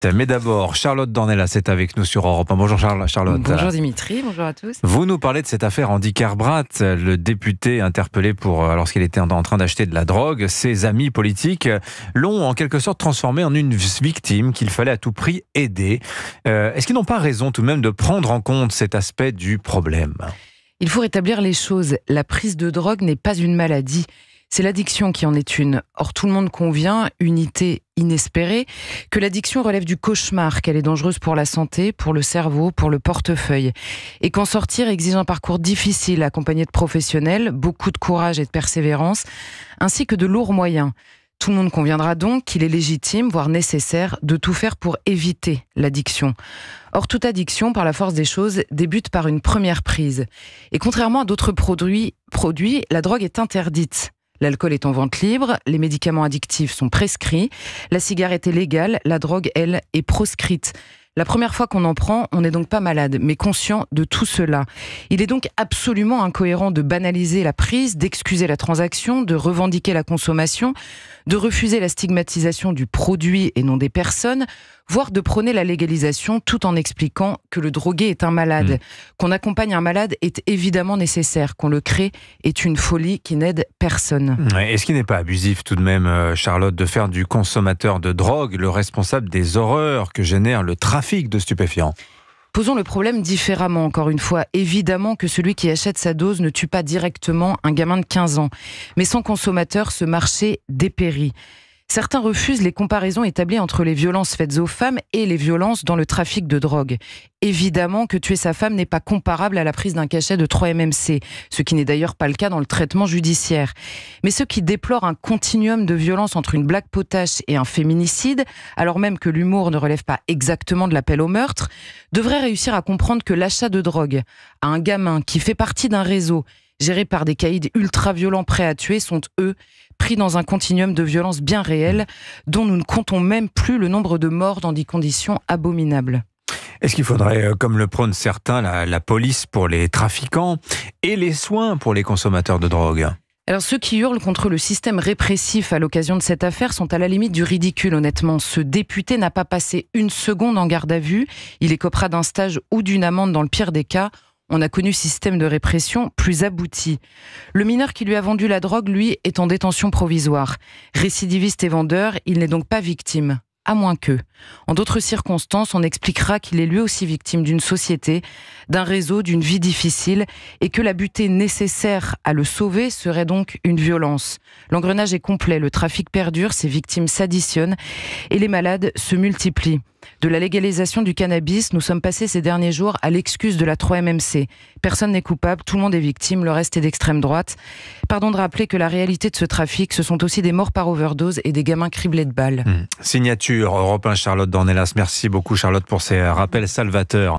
Mais d'abord, Charlotte Dornelas est avec nous sur Europe 1. Bonjour Charlotte. Bonjour Dimitri, bonjour à tous. Vous nous parlez de cette affaire Andy Kerbrat, le député interpellé lorsqu'il était en train d'acheter de la drogue. Ses amis politiques l'ont en quelque sorte transformé en une victime qu'il fallait à tout prix aider. Est-ce qu'ils n'ont pas raison tout de même de prendre en compte cet aspect du problème ? Il faut rétablir les choses. La prise de drogue n'est pas une maladie. C'est l'addiction qui en est une. Or, tout le monde convient, unité inespérée, que l'addiction relève du cauchemar, qu'elle est dangereuse pour la santé, pour le cerveau, pour le portefeuille. Et qu'en sortir exige un parcours difficile, accompagné de professionnels, beaucoup de courage et de persévérance, ainsi que de lourds moyens. Tout le monde conviendra donc qu'il est légitime, voire nécessaire, de tout faire pour éviter l'addiction. Or, toute addiction, par la force des choses, débute par une première prise. Et contrairement à d'autres produits, la drogue est interdite. L'alcool est en vente libre, les médicaments addictifs sont prescrits, la cigarette est légale, la drogue, elle, est proscrite. La première fois qu'on en prend, on n'est donc pas malade, mais conscient de tout cela. Il est donc absolument incohérent de banaliser la prise, d'excuser la transaction, de revendiquer la consommation, de refuser la stigmatisation du produit et non des personnes, voire de prôner la légalisation tout en expliquant que le drogué est un malade. Qu'on accompagne un malade est évidemment nécessaire, qu'on le crée est une folie qui n'aide personne. Est-ce qu'il n'est pas abusif tout de même, Charlotte, de faire du consommateur de drogue le responsable des horreurs que génère le trafic de stupéfiants ? Posons le problème différemment, encore une fois. Évidemment que celui qui achète sa dose ne tue pas directement un gamin de 15 ans. Mais sans consommateur, ce marché dépérit. Certains refusent les comparaisons établies entre les violences faites aux femmes et les violences dans le trafic de drogue. Évidemment que tuer sa femme n'est pas comparable à la prise d'un cachet de 3 MMC, ce qui n'est d'ailleurs pas le cas dans le traitement judiciaire. Mais ceux qui déplorent un continuum de violence entre une blague potache et un féminicide, alors même que l'humour ne relève pas exactement de l'appel au meurtre, devraient réussir à comprendre que l'achat de drogue à un gamin qui fait partie d'un réseau gérés par des caïds ultra-violents prêts à tuer, sont, eux, pris dans un continuum de violence bien réel, dont nous ne comptons même plus le nombre de morts dans des conditions abominables. Est-ce qu'il faudrait, comme le prônent certains, la police pour les trafiquants et les soins pour les consommateurs de drogue ? Alors ceux qui hurlent contre le système répressif à l'occasion de cette affaire sont à la limite du ridicule, honnêtement. Ce député n'a pas passé une seconde en garde à vue. Il écopera d'un stage ou d'une amende dans le pire des cas. On a connu système de répression plus abouti. Le mineur qui lui a vendu la drogue, lui, est en détention provisoire. Récidiviste et vendeur, il n'est donc pas victime. À moins que. En d'autres circonstances, on expliquera qu'il est lui aussi victime d'une société, d'un réseau, d'une vie difficile, et que la butée nécessaire à le sauver serait donc une violence. L'engrenage est complet, le trafic perdure, ses victimes s'additionnent, et les malades se multiplient. De la légalisation du cannabis, nous sommes passés ces derniers jours à l'excuse de la 3MMC. Personne n'est coupable, tout le monde est victime, le reste est d'extrême droite. Pardon de rappeler que la réalité de ce trafic, ce sont aussi des morts par overdose et des gamins criblés de balles. Signature Europe 1, Charlotte Dornelas. Merci beaucoup Charlotte pour ces rappels salvateurs.